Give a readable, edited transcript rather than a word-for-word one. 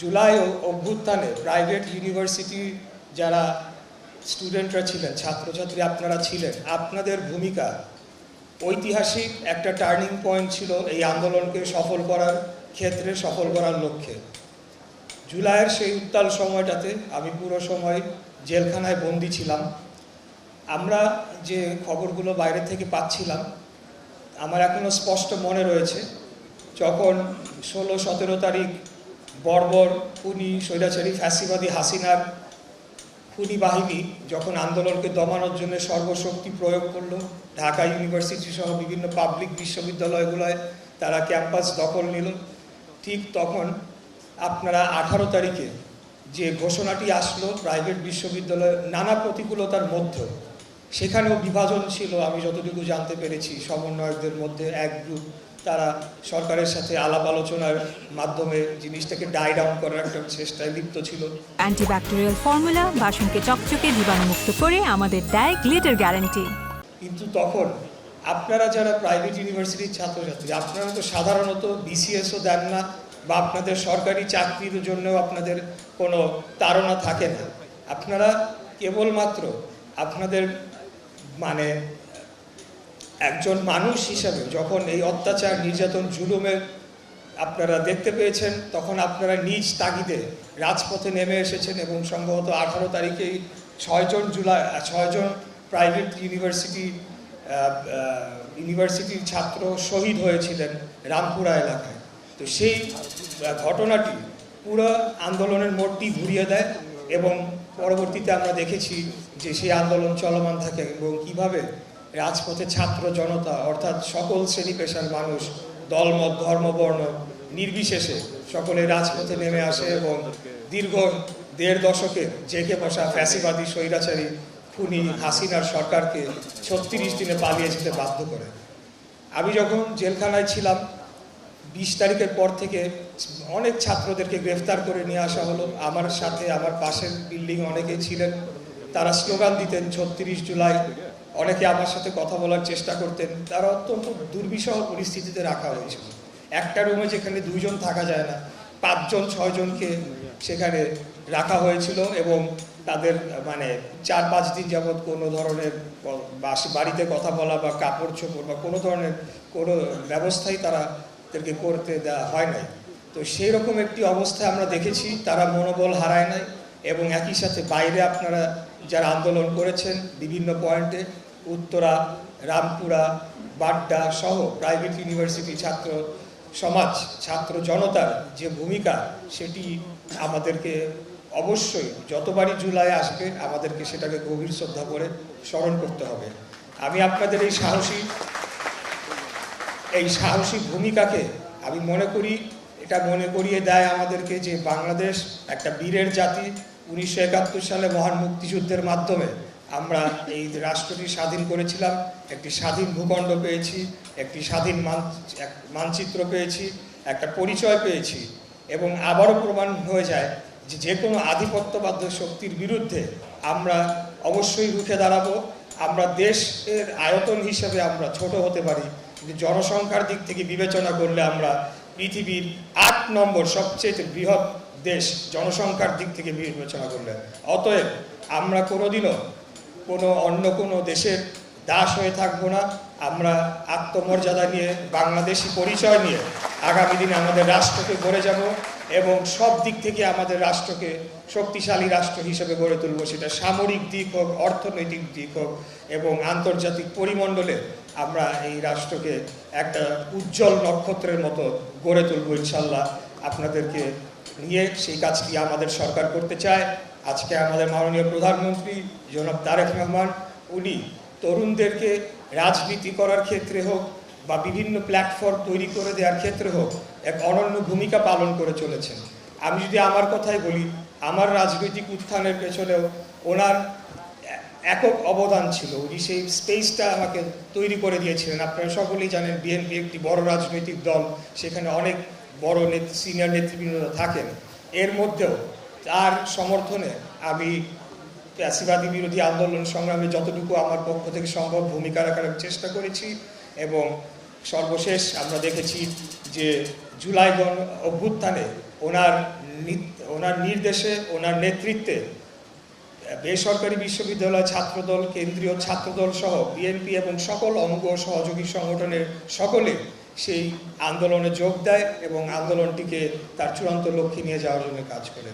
জুলাই অভ্যুত্থানে private university যারা স্টুডেন্টরা ছিলেন, ছাত্রছাত্রী আপনারা ছিলেন, আপনাদের ভূমিকা ঐতিহাসিক একটা টার্নিং পয়েন্ট ছিল এই আন্দোলনকে সফল করার ক্ষেত্রে, সফল করার লক্ষ্যে। জুলাইয়ের সেই উত্তাল সময়টাতে আমি পুরো সময় জেলখানায় বন্দি ছিলাম। আমরা যে খবরগুলো বাইরে থেকে পাচ্ছিলাম, আমার এখনও স্পষ্ট মনে রয়েছে, যখন 16-17 তারিখ বর্বর খুনি স্বৈরাচারী ফ্যাসিবাদী হাসিনার খুনি বাহিনী যখন আন্দোলনকে দমানোর জন্য সর্বশক্তি প্রয়োগ করলো, ঢাকা ইউনিভার্সিটি সহ বিভিন্ন পাবলিক বিশ্ববিদ্যালয়গুলোয় তারা ক্যাম্পাস দখল নিল, ঠিক তখন আপনারা 18 তারিখে যে ঘোষণাটি আসলো প্রাইভেট বিশ্ববিদ্যালয়ের নানা প্রতিকূলতার মধ্যে, সেখানেও বিভাজন ছিল। আমি যতটুকু জানতে পেরেছি, সমন্বয়কদের মধ্যে এক গ্রুপ তারা সরকারের সাথে আলাপ আলোচনার মাধ্যমে জিনিসটাকে ডাই ডাউন করার একটা চেষ্টায় লিপ্ত ছিল। অ্যান্টিব্যাকটেরিয়াল ফর্মুলা বাসনকে চকচকে জীবাণুমুক্ত করে আমাদের দেয় গ্লিটার গ্যারান্টি। কিন্তু তখন আপনারা যারা প্রাইভেট ইউনিভার্সিটির ছাত্রছাত্রী, আপনারা তো সাধারণত বিসিএসও দেন না, বা আপনাদের সরকারি চাকরির জন্যও আপনাদের কোনো তাড়না থাকে না। আপনারা কেবলমাত্র আপনাদের মানে একজন মানুষ হিসাবে যখন এই অত্যাচার, নির্যাতন, জুলুমের আপনারা দেখতে পেয়েছেন, তখন আপনারা নিজ তাগিদে রাজপথে নেমে এসেছেন এবং সম্ভবত 18 তারিখেই 6 জন প্রাইভেট ইউনিভার্সিটির ছাত্র শহীদ হয়েছিলেন রামপুরা এলাকায়। তো সেই ঘটনাটি পুরো আন্দোলনের মোড়টি ঘুরিয়ে দেয় এবং পরবর্তীতে আমরা দেখেছি যে সেই আন্দোলন চলমান থাকে এবং কীভাবে রাজপথে ছাত্র জনতা, অর্থাৎ সকল শ্রেণী পেশার মানুষ, দলমত, ধর্ম, বর্ণ নির্বিশেষে সকলে রাজপথে নেমে আসে এবং দীর্ঘ 1.5 দশকের জেঁকে বসা ফ্যাসিবাদী স্বৈরাচারী খুনি হাসিনার সরকারকে 36 দিনে পালিয়ে যেতে বাধ্য করে। আমি যখন জেলখানায় ছিলাম, 20 তারিখের পর থেকে অনেক ছাত্রদেরকে গ্রেফতার করে নিয়ে আসা হলো। আমার সাথে আমার পাশের বিল্ডিং অনেকেই ছিলেন, তারা স্লোগান দিতেন 36 জুলাই। অনেকে আমার সাথে কথা বলার চেষ্টা করতেন। তারা অত্যন্ত দুর্বিষহ পরিস্থিতিতে রাখা হয়েছিল। একটা রুমে যেখানে 2 জন থাকা যায় না, 5 জন 6 জনকে সেখানে রাখা হয়েছিল এবং তাদের মানে 4-5 দিন যাবৎ কোনো ধরনের বাড়িতে কথা বলা বা কাপড় চোপড় বা কোনো ধরনের কোনো ব্যবস্থাই তাদেরকে করতে দেওয়া হয় নাই। তো সেই রকম একটি অবস্থায় আমরা দেখেছি, তারা মনোবল হারায় নাই এবং একই সাথে বাইরে আপনারা যারা আন্দোলন করেছেন বিভিন্ন পয়েন্টে, উত্তরা, রামপুরা, বাড্ডা সহ প্রাইভেট ইউনিভার্সিটি ছাত্র সমাজ, ছাত্র জনতার যে ভূমিকা, সেটি আমাদেরকে অবশ্যই যতবারই জুলাই আসবে আমাদেরকে সেটাকে গভীর শ্রদ্ধা করে স্মরণ করতে হবে। আমি আপনাদের এই সাহসী ভূমিকাকে আমি মনে করি, এটা মনে করিয়ে দেয় আমাদেরকে যে বাংলাদেশ একটা বীরের জাতি। 1971 সালে মহান মুক্তিযুদ্ধের মাধ্যমে আমরা এই রাষ্ট্রটি স্বাধীন করেছিলাম, একটি স্বাধীন ভূখণ্ড পেয়েছি, একটি স্বাধীন মানচিত্র পেয়েছি, একটা পরিচয় পেয়েছি এবং আবারও প্রমাণ হয়ে যায় যে যে কোনো আধিপত্যবাদ শক্তির বিরুদ্ধে আমরা অবশ্যই রুখে দাঁড়াবো। আমরা দেশের আয়তন হিসেবে আমরা ছোট হতে পারি, কিন্তু জনসংখ্যার দিক থেকে বিবেচনা করলে আমরা পৃথিবীর 8 নম্বর সবচেয়ে বৃহৎ দেশ জনসংখ্যার দিক থেকে বিবেচনা করলে। অতএব আমরা কোনোদিনও অন্য কোনো দেশের দাস হয়ে থাকবো না। আমরা আত্মমর্যাদা নিয়ে, বাংলাদেশি পরিচয় নিয়ে আগামী দিনে আমাদের রাষ্ট্রকে গড়ে যাব এবং সব দিক থেকে আমাদের রাষ্ট্রকে শক্তিশালী রাষ্ট্র হিসেবে গড়ে তুলব। সেটা সামরিক দিক হোক, অর্থনৈতিক দিক হোক এবং আন্তর্জাতিক পরিমণ্ডলে আমরা এই রাষ্ট্রকে একটা উজ্জ্বল নক্ষত্রের মতো গড়ে তুলব ইনশাল্লাহ। আপনাদেরকে নিয়ে সেই কাজটি আমাদের সরকার করতে চায়। আজকে আমাদের মাননীয় প্রধানমন্ত্রী জনাব তারেক রহমান, উনি তরুণদেরকে রাজনীতি করার ক্ষেত্রে হোক বা বিভিন্ন প্ল্যাটফর্ম তৈরি করে দেওয়ার ক্ষেত্রে হোক এক অনন্য ভূমিকা পালন করে চলেছেন। আমি যদি আমার কথাই বলি, আমার রাজনৈতিক উত্থানের পেছনেও ওনার একক অবদান ছিল। উনি সেই স্পেসটা আমাকে তৈরি করে দিয়েছিলেন। আপনারা সকলেই জানেন বিএনপি একটি বড় রাজনৈতিক দল, সেখানে অনেক বড় সিনিয়র নেতৃবৃন্দরা থাকেন। এর মধ্যেও তার সমর্থনে আমি ফ্যাসিবাদী বিরোধী আন্দোলন সংগ্রামে যতটুকু আমার পক্ষ থেকে সম্ভব ভূমিকা রাখার চেষ্টা করেছি এবং সর্বশেষ আমরা দেখেছি যে জুলাই অভ্যুত্থানে ওনার নির্দেশে, ওনার নেতৃত্বে বেসরকারি বিশ্ববিদ্যালয় ছাত্রদল, কেন্দ্রীয় ছাত্রদল সহ বিএনপি এবং সকল অঙ্গ সহযোগী সংগঠনের সকলে সেই আন্দোলনে যোগ দেয় এবং আন্দোলনটিকে তার চূড়ান্ত লক্ষ্যে নিয়ে যাওয়ার জন্য কাজ করে।